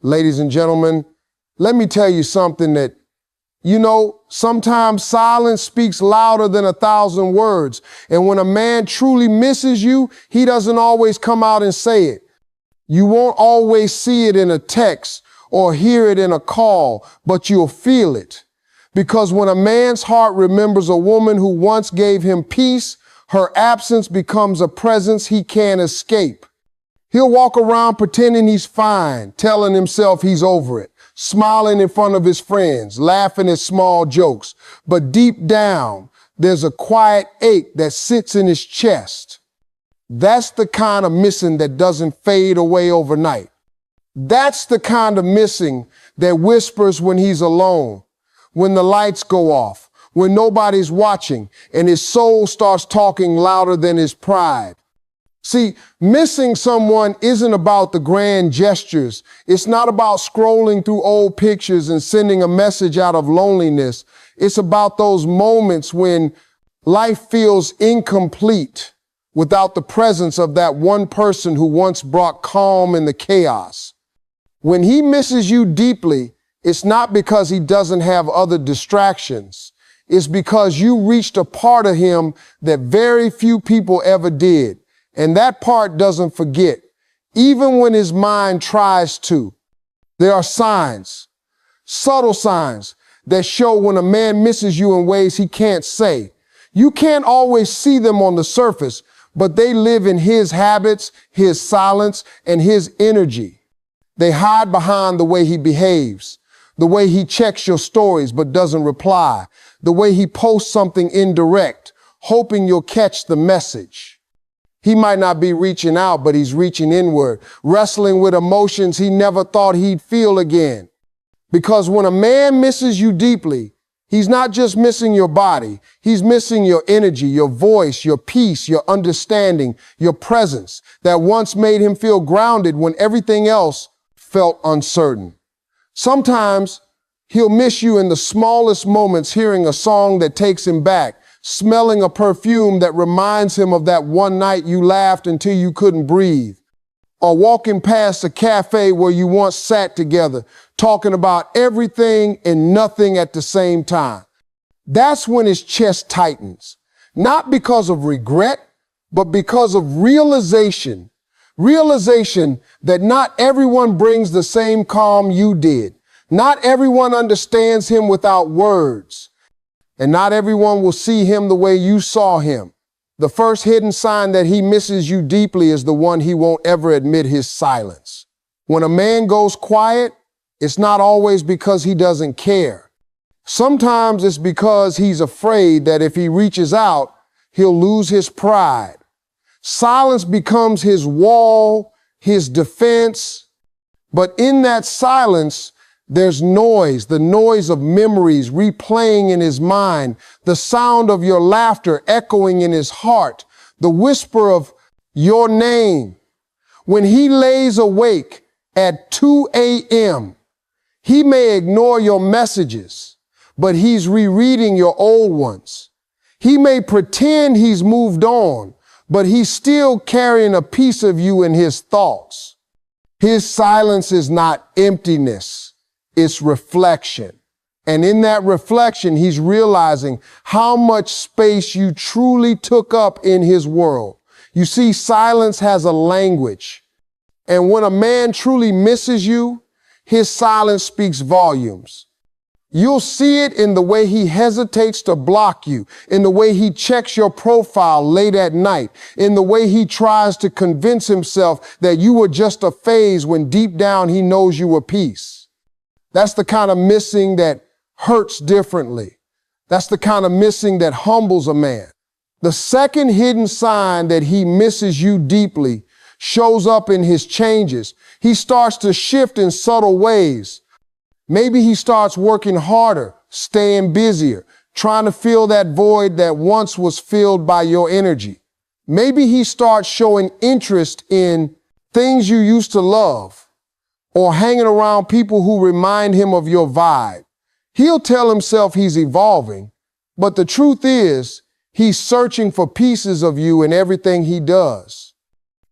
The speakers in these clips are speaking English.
Ladies and gentlemen, let me tell you something that, sometimes silence speaks louder than 1,000 words. And when a man truly misses you, he doesn't always come out and say it. You won't always see it in a text or hear it in a call, but you'll feel it. Because when a man's heart remembers a woman who once gave him peace, her absence becomes a presence he can't escape. He'll walk around pretending he's fine, telling himself he's over it, smiling in front of his friends, laughing at small jokes. But deep down, there's a quiet ache that sits in his chest. That's the kind of missing that doesn't fade away overnight. That's the kind of missing that whispers when he's alone, when the lights go off, when nobody's watching, and his soul starts talking louder than his pride. See, missing someone isn't about the grand gestures. It's not about scrolling through old pictures and sending a message out of loneliness. It's about those moments when life feels incomplete without the presence of that one person who once brought calm in the chaos. When he misses you deeply, it's not because he doesn't have other distractions. It's because you reached a part of him that very few people ever did. And that part doesn't forget, even when his mind tries to. There are signs, subtle signs, that show when a man misses you in ways he can't say. You can't always see them on the surface, but they live in his habits, his silence, and his energy. They hide behind the way he behaves, the way he checks your stories but doesn't reply, the way he posts something indirect, hoping you'll catch the message. He might not be reaching out, but he's reaching inward, wrestling with emotions he never thought he'd feel again. Because when a man misses you deeply, he's not just missing your body, he's missing your energy, your voice, your peace, your understanding, your presence that once made him feel grounded when everything else felt uncertain. Sometimes he'll miss you in the smallest moments, hearing a song that takes him back, smelling a perfume that reminds him of that one night you laughed until you couldn't breathe, or walking past a cafe where you once sat together, talking about everything and nothing at the same time. That's when his chest tightens, not because of regret, but because of realization that not everyone brings the same calm you did. Not everyone understands him without words. And not everyone will see him the way you saw him. The first hidden sign that he misses you deeply is the one he won't ever admit: his silence. When a man goes quiet, it's not always because he doesn't care. Sometimes it's because he's afraid that if he reaches out, he'll lose his pride. Silence becomes his wall, his defense. But in that silence, there's noise, the noise of memories replaying in his mind, the sound of your laughter echoing in his heart, the whisper of your name. When he lays awake at 2 a.m., he may ignore your messages, but he's rereading your old ones. He may pretend he's moved on, but he's still carrying a piece of you in his thoughts. His silence is not emptiness. It's reflection. And in that reflection, he's realizing how much space you truly took up in his world. You see, silence has a language. And when a man truly misses you, his silence speaks volumes. You'll see it in the way he hesitates to block you, in the way he checks your profile late at night, in the way he tries to convince himself that you were just a phase when deep down he knows you were peace. That's the kind of missing that hurts differently. That's the kind of missing that humbles a man. The second hidden sign that he misses you deeply shows up in his changes. He starts to shift in subtle ways. Maybe he starts working harder, staying busier, trying to fill that void that once was filled by your energy. Maybe he starts showing interest in things you used to love, or hanging around people who remind him of your vibe. He'll tell himself he's evolving, but the truth is, he's searching for pieces of you in everything he does.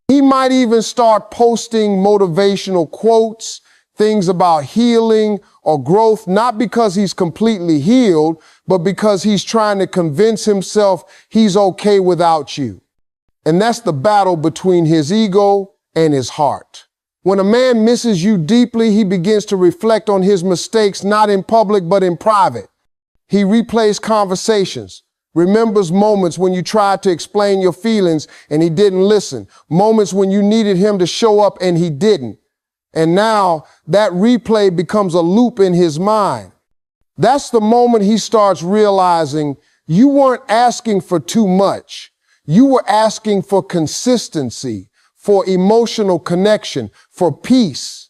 He might even start posting motivational quotes, things about healing or growth, not because he's completely healed, but because he's trying to convince himself he's okay without you. And that's the battle between his ego and his heart. When a man misses you deeply, he begins to reflect on his mistakes, not in public, but in private. He replays conversations, remembers moments when you tried to explain your feelings and he didn't listen, moments when you needed him to show up and he didn't. And now that replay becomes a loop in his mind. That's the moment he starts realizing you weren't asking for too much. You were asking for consistency, for emotional connection, for peace.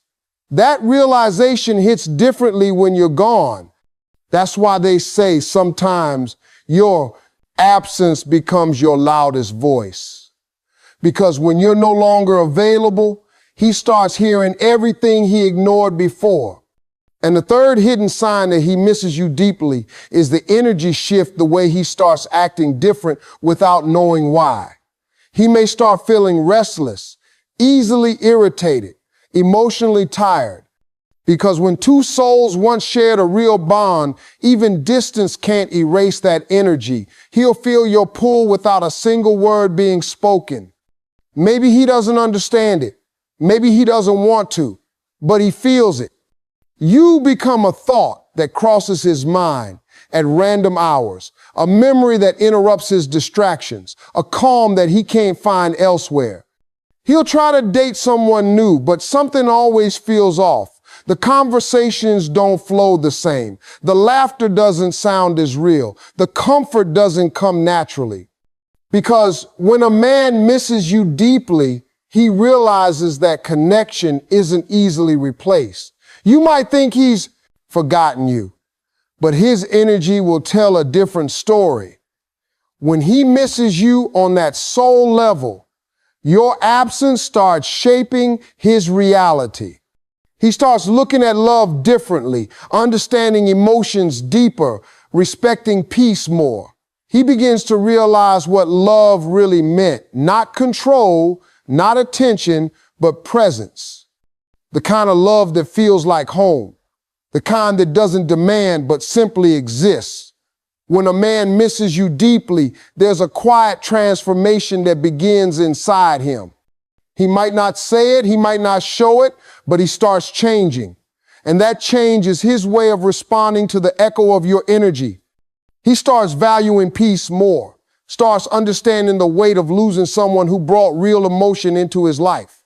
That realization hits differently when you're gone. That's why they say sometimes your absence becomes your loudest voice. Because when you're no longer available, he starts hearing everything he ignored before. And the third hidden sign that he misses you deeply is the energy shift, the way he starts acting different without knowing why. He may start feeling restless, easily irritated, emotionally tired. Because when two souls once shared a real bond, even distance can't erase that energy. He'll feel your pull without a single word being spoken. Maybe he doesn't understand it. Maybe he doesn't want to, but he feels it. You become a thought that crosses his mind at random hours, a memory that interrupts his distractions, a calm that he can't find elsewhere. He'll try to date someone new, but something always feels off. The conversations don't flow the same. The laughter doesn't sound as real. The comfort doesn't come naturally. Because when a man misses you deeply, he realizes that connection isn't easily replaced. You might think he's forgotten you, but his energy will tell a different story. When he misses you on that soul level, your absence starts shaping his reality. He starts looking at love differently, understanding emotions deeper, respecting peace more. He begins to realize what love really meant, not control, not attention, but presence. The kind of love that feels like home, the kind that doesn't demand but simply exists. When a man misses you deeply, there's a quiet transformation that begins inside him. He might not say it, he might not show it, but he starts changing. And that change is his way of responding to the echo of your energy. He starts valuing peace more, starts understanding the weight of losing someone who brought real emotion into his life.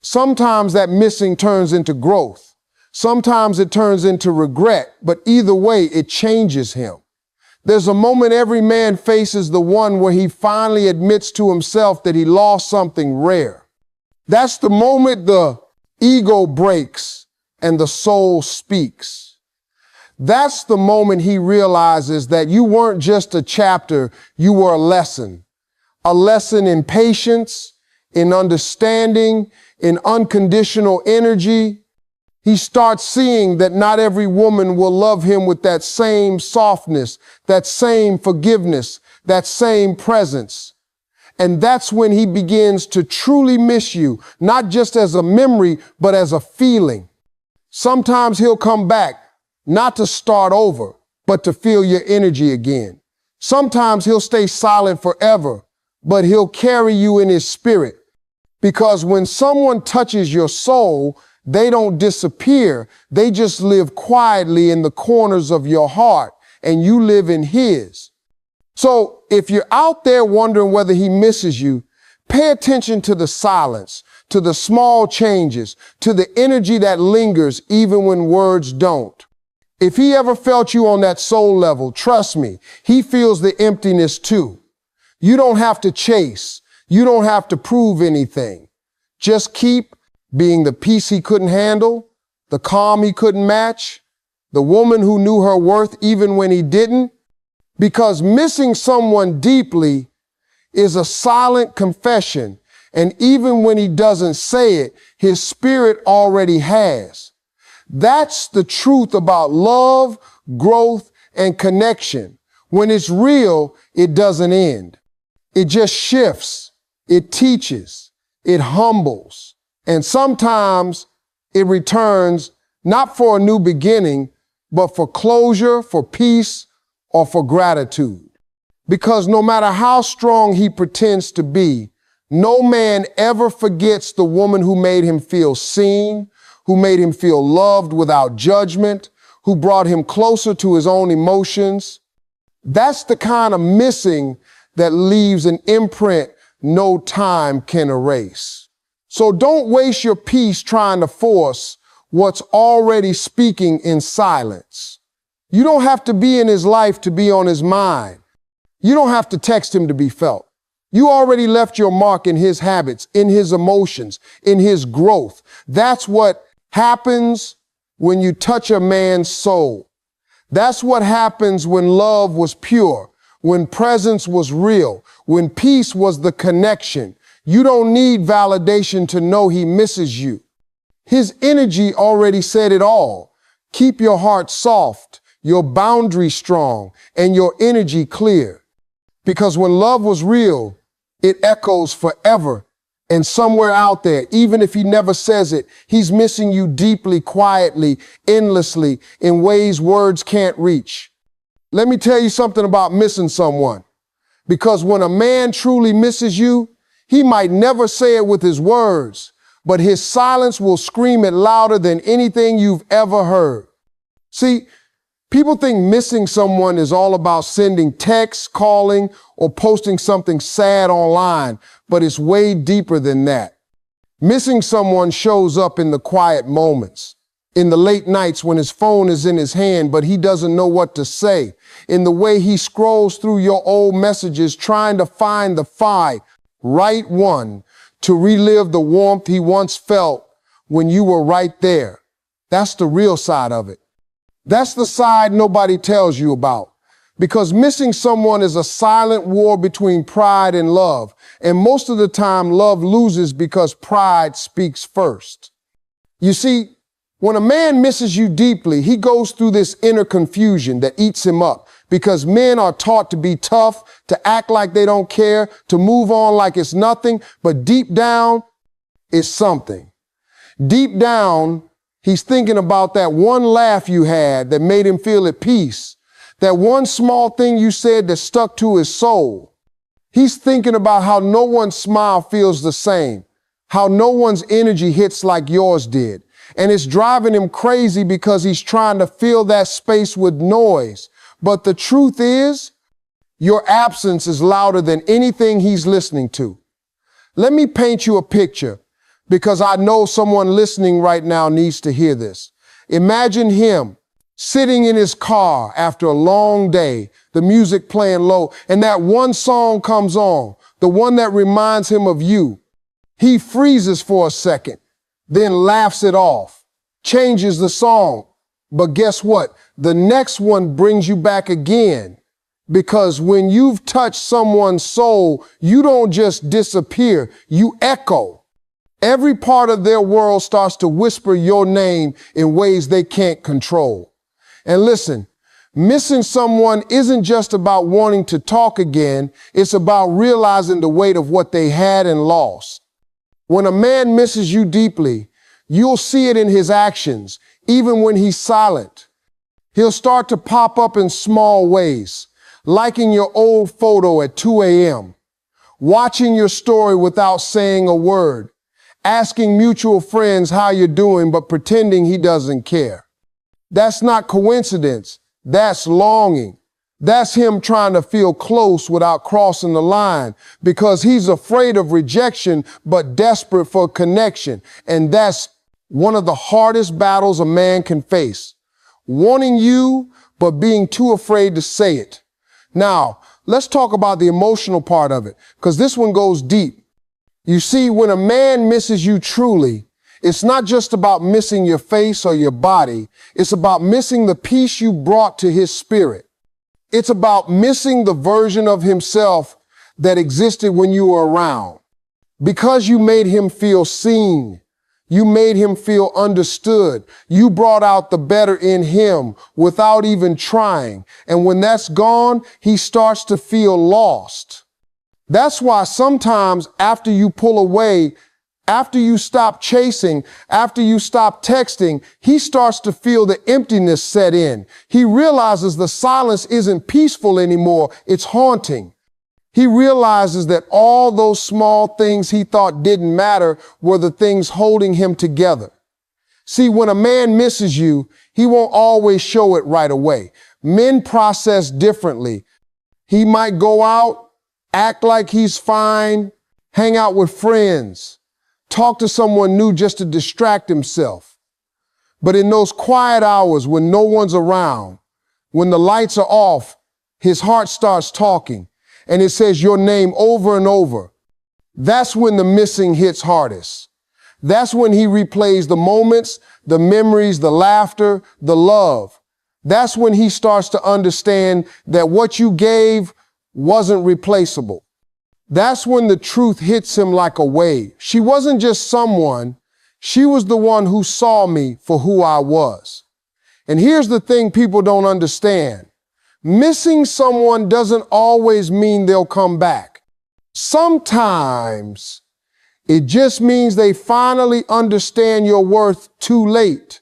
Sometimes that missing turns into growth. Sometimes it turns into regret, but either way, it changes him. There's a moment every man faces, the one where he finally admits to himself that he lost something rare. That's the moment the ego breaks and the soul speaks. That's the moment he realizes that you weren't just a chapter, you were a lesson in patience, in understanding, in unconditional energy. He starts seeing that not every woman will love him with that same softness, that same forgiveness, that same presence. And that's when he begins to truly miss you, not just as a memory, but as a feeling. Sometimes he'll come back, not to start over, but to feel your energy again. Sometimes he'll stay silent forever, but he'll carry you in his spirit. Because when someone touches your soul, they don't disappear. They just live quietly in the corners of your heart, and you live in his. So if you're out there wondering whether he misses you, pay attention to the silence, to the small changes, to the energy that lingers even when words don't. If he ever felt you on that soul level, trust me, he feels the emptiness too. You don't have to chase. You don't have to prove anything. Just keep being the peace he couldn't handle, the calm he couldn't match, the woman who knew her worth even when he didn't. Because missing someone deeply is a silent confession, and even when he doesn't say it, his spirit already has. That's the truth about love, growth, and connection. When it's real, it doesn't end. It just shifts, it teaches, it humbles, and sometimes it returns Not for a new beginning, but for closure, for peace, or for gratitude. Because no matter how strong he pretends to be, no man ever forgets the woman who made him feel seen, who made him feel loved without judgment, who brought him closer to his own emotions. That's the kind of missing that leaves an imprint no time can erase. So don't waste your peace trying to force what's already speaking in silence. You don't have to be in his life to be on his mind. You don't have to text him to be felt. You already left your mark in his habits, in his emotions, in his growth. That's what happens when you touch a man's soul. That's what happens when love was pure, when presence was real, when peace was the connection. You don't need validation to know he misses you. His energy already said it all. Keep your heart soft, your boundaries strong, and your energy clear. Because when love was real, it echoes forever. And somewhere out there, even if he never says it, he's missing you deeply, quietly, endlessly, in ways words can't reach. Let me tell you something about missing someone. Because when a man truly misses you, he might never say it with his words, but his silence will scream it louder than anything you've ever heard. See, people think missing someone is all about sending texts, calling, or posting something sad online, but it's way deeper than that. Missing someone shows up in the quiet moments, in the late nights when his phone is in his hand, but he doesn't know what to say, in the way he scrolls through your old messages trying to find the right one to relive the warmth he once felt when you were right there. That's the real side of it. That's the side nobody tells you about. Because missing someone is a silent war between pride and love. And most of the time, love loses because pride speaks first. You see, when a man misses you deeply, he goes through this inner confusion that eats him up. Because men are taught to be tough, to act like they don't care, to move on like it's nothing. But deep down, it's something. Deep down, he's thinking about that one laugh you had that made him feel at peace. That one small thing you said that stuck to his soul. He's thinking about how no one's smile feels the same, how no one's energy hits like yours did. And it's driving him crazy because he's trying to fill that space with noise. But the truth is, your absence is louder than anything he's listening to. Let me paint you a picture, because I know someone listening right now needs to hear this. Imagine him sitting in his car after a long day, the music playing low, and that one song comes on, the one that reminds him of you. He freezes for a second, then laughs it off, changes the song. But guess what? The next one brings you back again. Because when you've touched someone's soul, you don't just disappear, you echo. Every part of their world starts to whisper your name in ways they can't control. And listen, missing someone isn't just about wanting to talk again. It's about realizing the weight of what they had and lost. When a man misses you deeply, you'll see it in his actions, even when he's silent. He'll start to pop up in small ways, liking your old photo at 2 a.m., watching your story without saying a word, asking mutual friends how you're doing, but pretending he doesn't care. That's not coincidence. That's longing. That's him trying to feel close without crossing the line, because he's afraid of rejection, but desperate for connection. And that's one of the hardest battles a man can face. Wanting you, but being too afraid to say it. Now, let's talk about the emotional part of it, because this one goes deep. You see, when a man misses you truly, it's not just about missing your face or your body. It's about missing the peace you brought to his spirit. It's about missing the version of himself that existed when you were around. Because you made him feel seen. You made him feel understood. You brought out the better in him without even trying. And when that's gone, he starts to feel lost. That's why sometimes after you pull away, After you stop chasing, after you stop texting, he starts to feel the emptiness set in. He realizes the silence isn't peaceful anymore, it's haunting. He realizes that all those small things he thought didn't matter were the things holding him together. See, when a man misses you, he won't always show it right away. Men process differently. He might go out, act like he's fine, hang out with friends, talk to someone new just to distract himself. But in those quiet hours when no one's around, when the lights are off, his heart starts talking and it says your name over and over. That's when the missing hits hardest. That's when he replays the moments, the memories, the laughter, the love. That's when he starts to understand that what you gave wasn't replaceable. That's when the truth hits him like a wave. She wasn't just someone, she was the one who saw me for who I was. And here's the thing people don't understand. Missing someone doesn't always mean they'll come back. Sometimes it just means they finally understand your worth too late.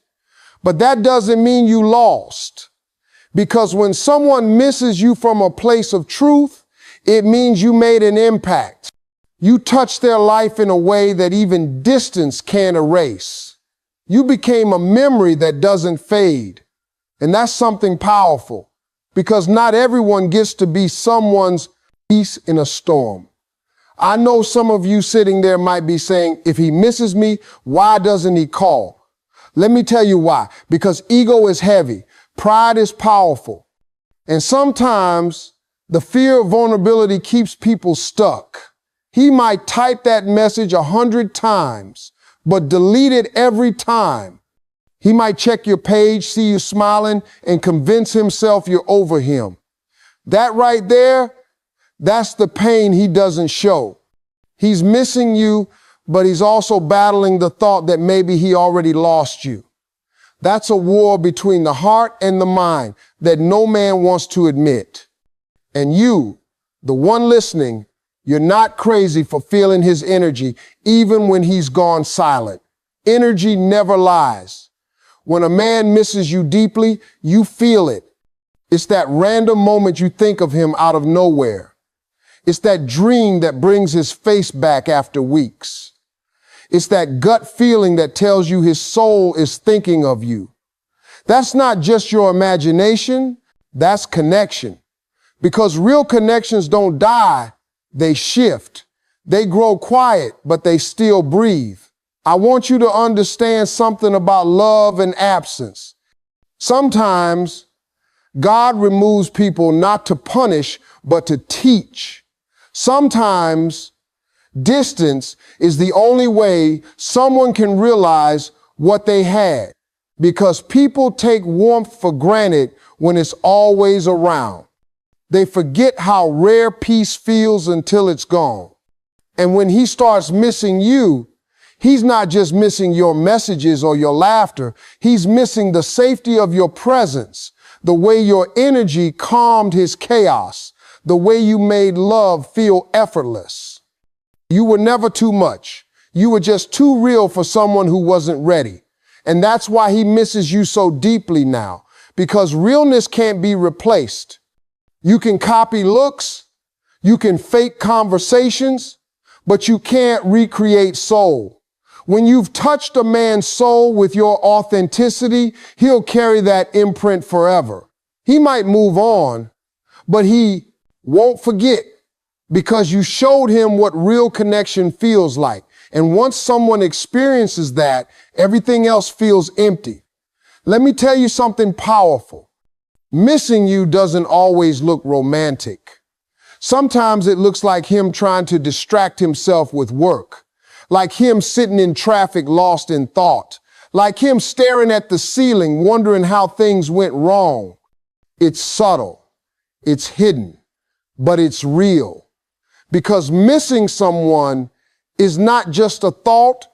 But that doesn't mean you lost. Because when someone misses you from a place of truth, it means you made an impact. You touched their life in a way that even distance can't erase. You became a memory that doesn't fade. And that's something powerful, because not everyone gets to be someone's peace in a storm. I know some of you sitting there might be saying, if he misses me, why doesn't he call? Let me tell you why. Because ego is heavy. Pride is powerful. And sometimes the fear of vulnerability keeps people stuck. He might type that message 100 times, but delete it every time. He might check your page, see you smiling, and convince himself you're over him. That right there, that's the pain he doesn't show. He's missing you, but he's also battling the thought that maybe he already lost you. That's a war between the heart and the mind that no man wants to admit. And you, the one listening, you're not crazy for feeling his energy, even when he's gone silent. Energy never lies. When a man misses you deeply, you feel it. It's that random moment you think of him out of nowhere. It's that dream that brings his face back after weeks. It's that gut feeling that tells you his soul is thinking of you. That's not just your imagination, that's connection. Because real connections don't die, they shift. They grow quiet, but they still breathe. I want you to understand something about love and absence. Sometimes God removes people not to punish, but to teach. Sometimes distance is the only way someone can realize what they had, because people take warmth for granted when it's always around. They forget how rare peace feels until it's gone. And when he starts missing you, he's not just missing your messages or your laughter. He's missing the safety of your presence, the way your energy calmed his chaos, the way you made love feel effortless. You were never too much. You were just too real for someone who wasn't ready. And that's why he misses you so deeply now, because realness can't be replaced. You can copy looks, you can fake conversations, but you can't recreate soul. When you've touched a man's soul with your authenticity, he'll carry that imprint forever. He might move on, but he won't forget, because you showed him what real connection feels like. And once someone experiences that, everything else feels empty. Let me tell you something powerful. Missing you doesn't always look romantic. Sometimes it looks like him trying to distract himself with work, like him sitting in traffic lost in thought, like him staring at the ceiling wondering how things went wrong. It's subtle, it's hidden, but it's real. Because missing someone is not just a thought,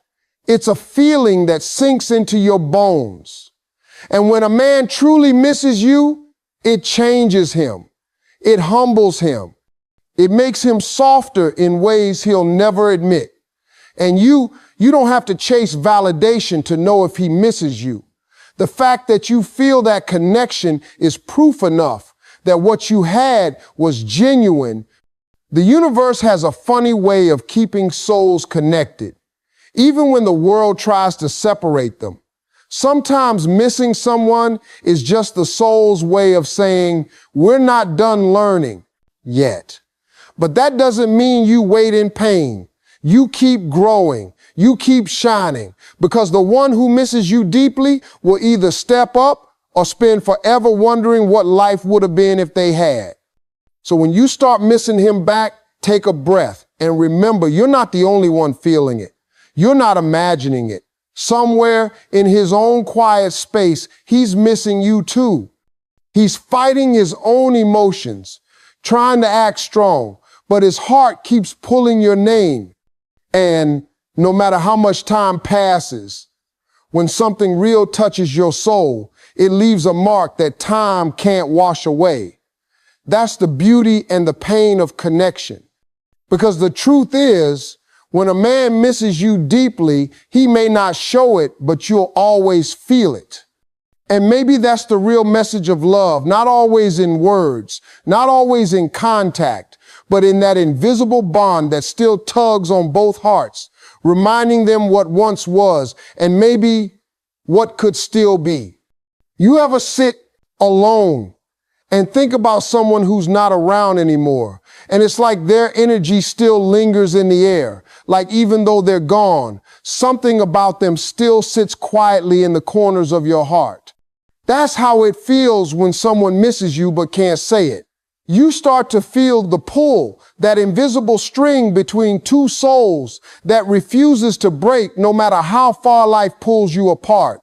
it's a feeling that sinks into your bones. And when a man truly misses you, it changes him. It humbles him. It makes him softer in ways he'll never admit. And you You don't have to chase validation to know if he misses you. The fact that you feel that connection is proof enough that what you had was genuine. The universe has a funny way of keeping souls connected, even when the world tries to separate them. Sometimes missing someone is just the soul's way of saying, we're not done learning yet. But that doesn't mean you wait in pain. You keep growing. You keep shining, because the one who misses you deeply will either step up or spend forever wondering what life would have been if they had. So when you start missing him back, take a breath and remember, you're not the only one feeling it. You're not imagining it. Somewhere in his own quiet space, he's missing you too. He's fighting his own emotions, trying to act strong, but his heart keeps pulling your name. And no matter how much time passes, when something real touches your soul, it leaves a mark that time can't wash away. That's the beauty and the pain of connection. Because the truth is, when a man misses you deeply, he may not show it, but you'll always feel it. And maybe that's the real message of love, not always in words, not always in contact, but in that invisible bond that still tugs on both hearts, reminding them what once was and maybe what could still be. You ever sit alone and think about someone who's not around anymore, and it's like their energy still lingers in the air, like even though they're gone, something about them still sits quietly in the corners of your heart. That's how it feels when someone misses you but can't say it. You start to feel the pull, that invisible string between two souls that refuses to break no matter how far life pulls you apart.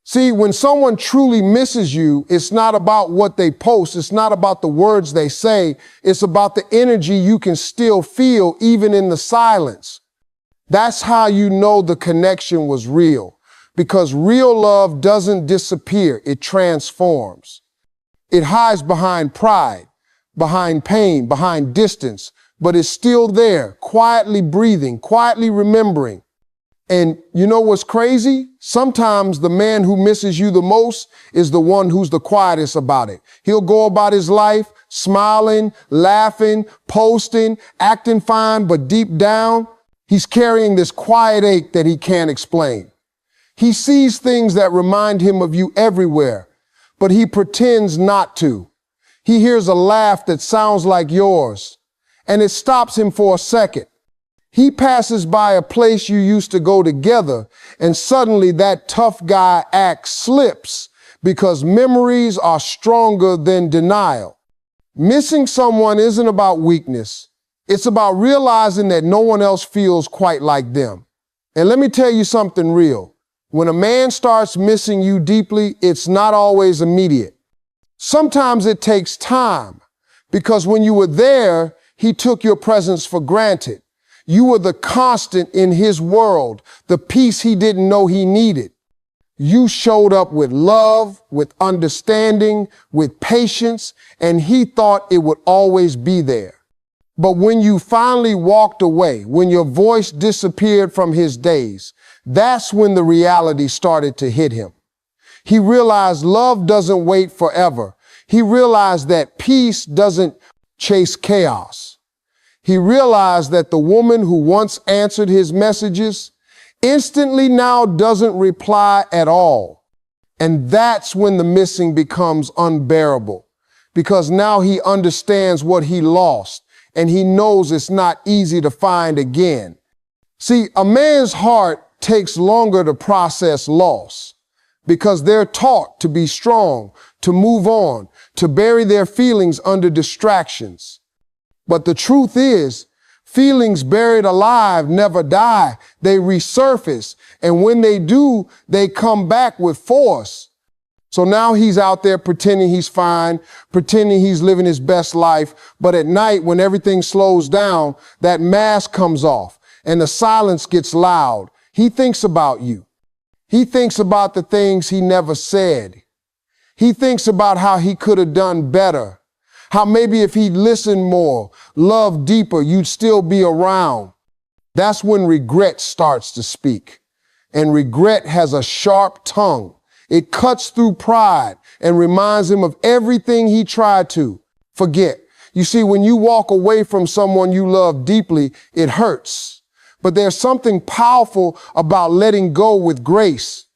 See, when someone truly misses you, it's not about what they post. It's not about the words they say. It's about the energy you can still feel even in the silence. That's how you know the connection was real, because real love doesn't disappear. It transforms. It hides behind pride, behind pain, behind distance, but it's still there, quietly breathing, quietly remembering. And you know what's crazy? Sometimes the man who misses you the most is the one who's the quietest about it. He'll go about his life smiling, laughing, posting, acting fine, but deep down, he's carrying this quiet ache that he can't explain. He sees things that remind him of you everywhere, but he pretends not to. He hears a laugh that sounds like yours, and it stops him for a second. He passes by a place you used to go together, and suddenly that tough guy act slips because memories are stronger than denial. Missing someone isn't about weakness. It's about realizing that no one else feels quite like them. And let me tell you something real. When a man starts missing you deeply, it's not always immediate. Sometimes it takes time, because when you were there, he took your presence for granted. You were the constant in his world, the peace he didn't know he needed. You showed up with love, with understanding, with patience, and he thought it would always be there. But when you finally walked away, when your voice disappeared from his days, that's when the reality started to hit him. He realized love doesn't wait forever. He realized that peace doesn't chase chaos. He realized that the woman who once answered his messages instantly now doesn't reply at all. And that's when the missing becomes unbearable, because now he understands what he lost, and he knows it's not easy to find again. See, a man's heart takes longer to process loss, because they're taught to be strong, to move on, to bury their feelings under distractions. But the truth is, feelings buried alive never die. They resurface. And when they do, they come back with force. So now he's out there pretending he's fine, pretending he's living his best life. But at night, when everything slows down, that mask comes off and the silence gets loud. He thinks about you. He thinks about the things he never said. He thinks about how he could have done better. How maybe if he'd listened more, loved deeper, you'd still be around. That's when regret starts to speak. And regret has a sharp tongue. It cuts through pride and reminds him of everything he tried to forget. You see, when you walk away from someone you love deeply, it hurts. But there's something powerful about letting go with grace.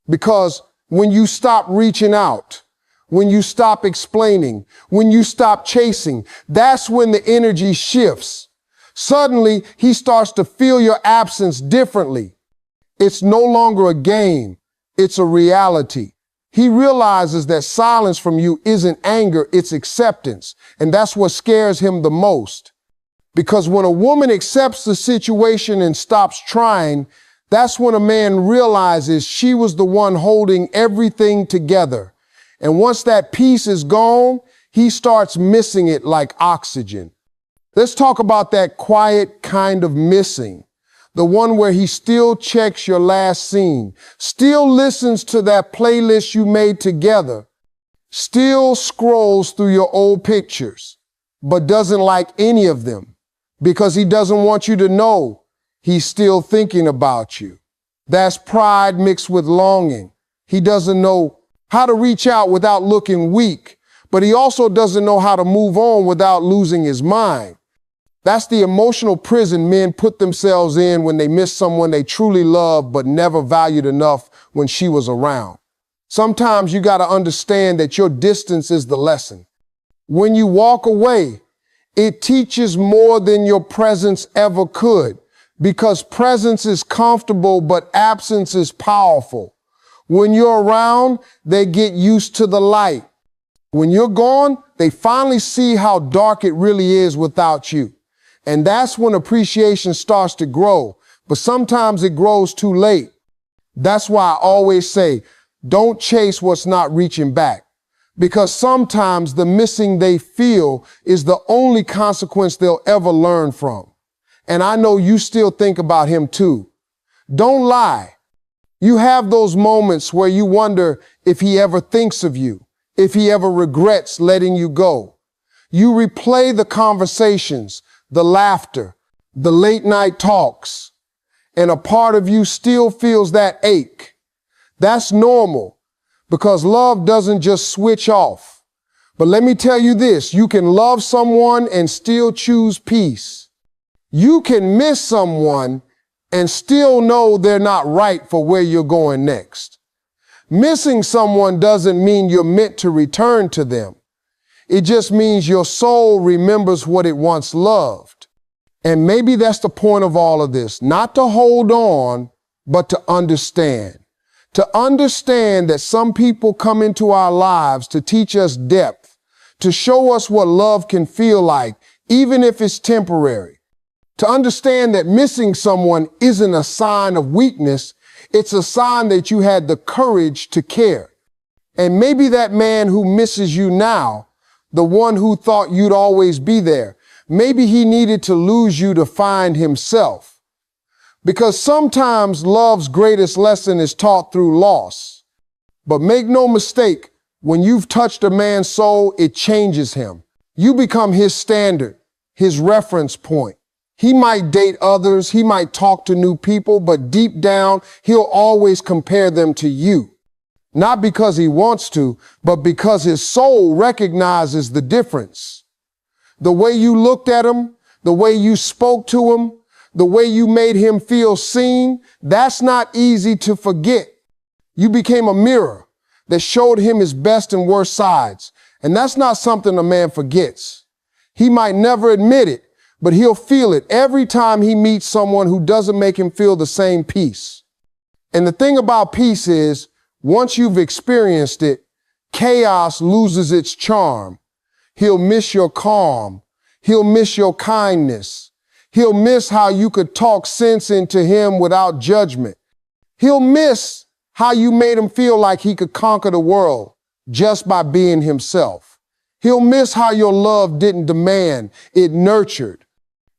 Because when you stop reaching out, when you stop explaining, when you stop chasing, that's when the energy shifts. Suddenly, he starts to feel your absence differently. It's no longer a game. It's a reality. He realizes that silence from you isn't anger, it's acceptance. And that's what scares him the most. Because when a woman accepts the situation and stops trying, that's when a man realizes she was the one holding everything together. And once that piece is gone, he starts missing it like oxygen. Let's talk about that quiet kind of missing. The one where he still checks your last scene, still listens to that playlist you made together, still scrolls through your old pictures, but doesn't like any of them because he doesn't want you to know he's still thinking about you. That's pride mixed with longing. He doesn't know how to reach out without looking weak, but he also doesn't know how to move on without losing his mind. That's the emotional prison men put themselves in when they miss someone they truly love but never valued enough when she was around. Sometimes you got to understand that your distance is the lesson. When you walk away, it teaches more than your presence ever could, because presence is comfortable but absence is powerful. When you're around, they get used to the light. When you're gone, they finally see how dark it really is without you. And that's when appreciation starts to grow. But sometimes it grows too late. That's why I always say, don't chase what's not reaching back. Because sometimes the missing they feel is the only consequence they'll ever learn from. And I know you still think about him too. Don't lie. You have those moments where you wonder if he ever thinks of you, if he ever regrets letting you go. You replay the conversations, the laughter, the late night talks, and a part of you still feels that ache. That's normal, because love doesn't just switch off. But let me tell you this, you can love someone and still choose peace. You can miss someone and still know they're not right for where you're going next. Missing someone doesn't mean you're meant to return to them. It just means your soul remembers what it once loved. And maybe that's the point of all of this, not to hold on, but to understand. To understand that some people come into our lives to teach us depth, to show us what love can feel like, even if it's temporary. To understand that missing someone isn't a sign of weakness, it's a sign that you had the courage to care. And maybe that man who misses you now, the one who thought you'd always be there, maybe he needed to lose you to find himself. Because sometimes love's greatest lesson is taught through loss. But make no mistake, when you've touched a man's soul, it changes him. You become his standard, his reference point. He might date others, he might talk to new people, but deep down, he'll always compare them to you. Not because he wants to, but because his soul recognizes the difference. The way you looked at him, the way you spoke to him, the way you made him feel seen, that's not easy to forget. You became a mirror that showed him his best and worst sides. And that's not something a man forgets. He might never admit it, but he'll feel it every time he meets someone who doesn't make him feel the same peace. And the thing about peace is, once you've experienced it, chaos loses its charm. He'll miss your calm. He'll miss your kindness. He'll miss how you could talk sense into him without judgment. He'll miss how you made him feel like he could conquer the world just by being himself. He'll miss how your love didn't demand, it nurtured.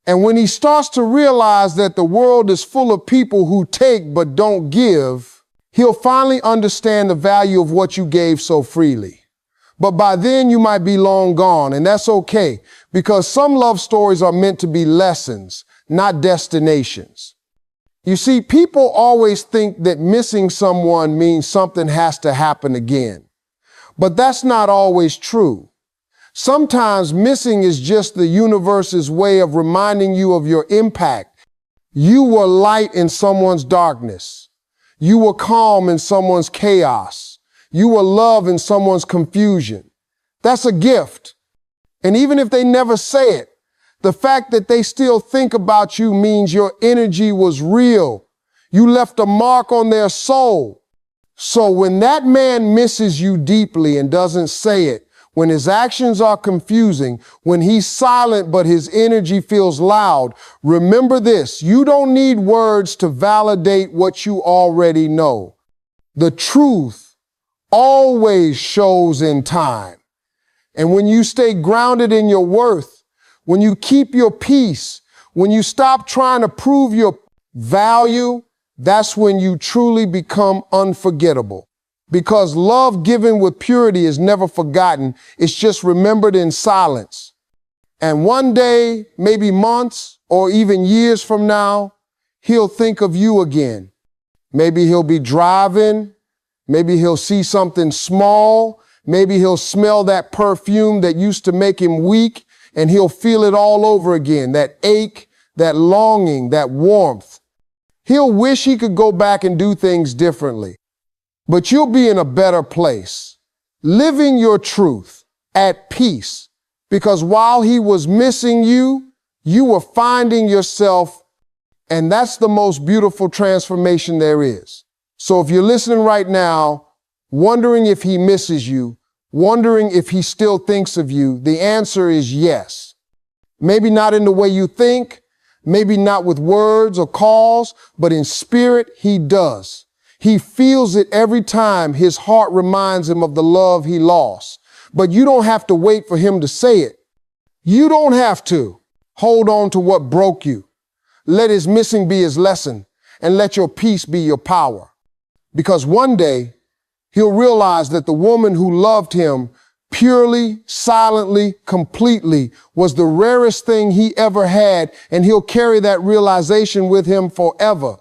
And when he starts to realize that the world is full of people who take but don't give, he'll finally understand the value of what you gave so freely. But by then you might be long gone, and that's okay, because some love stories are meant to be lessons, not destinations. You see, people always think that missing someone means something has to happen again. But that's not always true. Sometimes missing is just the universe's way of reminding you of your impact. You were light in someone's darkness. You were calm in someone's chaos. You were love in someone's confusion. That's a gift. And even if they never say it, the fact that they still think about you means your energy was real. You left a mark on their soul. So when that man misses you deeply and doesn't say it, when his actions are confusing, when he's silent but his energy feels loud, remember this: you don't need words to validate what you already know. The truth always shows in time. And when you stay grounded in your worth, when you keep your peace, when you stop trying to prove your value, that's when you truly become unforgettable. Because love given with purity is never forgotten. It's just remembered in silence. And one day, maybe months or even years from now, he'll think of you again. Maybe he'll be driving. Maybe he'll see something small. Maybe he'll smell that perfume that used to make him weak, and he'll feel it all over again. That ache, that longing, that warmth. He'll wish he could go back and do things differently. But you'll be in a better place, living your truth, at peace, because while he was missing you, you were finding yourself, and that's the most beautiful transformation there is. So if you're listening right now, wondering if he misses you, wondering if he still thinks of you, the answer is yes. Maybe not in the way you think, maybe not with words or calls, but in spirit, he does. He feels it every time his heart reminds him of the love he lost. But you don't have to wait for him to say it. You don't have to hold on to what broke you. Let his missing be his lesson, and let your peace be your power. Because one day, he'll realize that the woman who loved him purely, silently, completely was the rarest thing he ever had, and he'll carry that realization with him forever.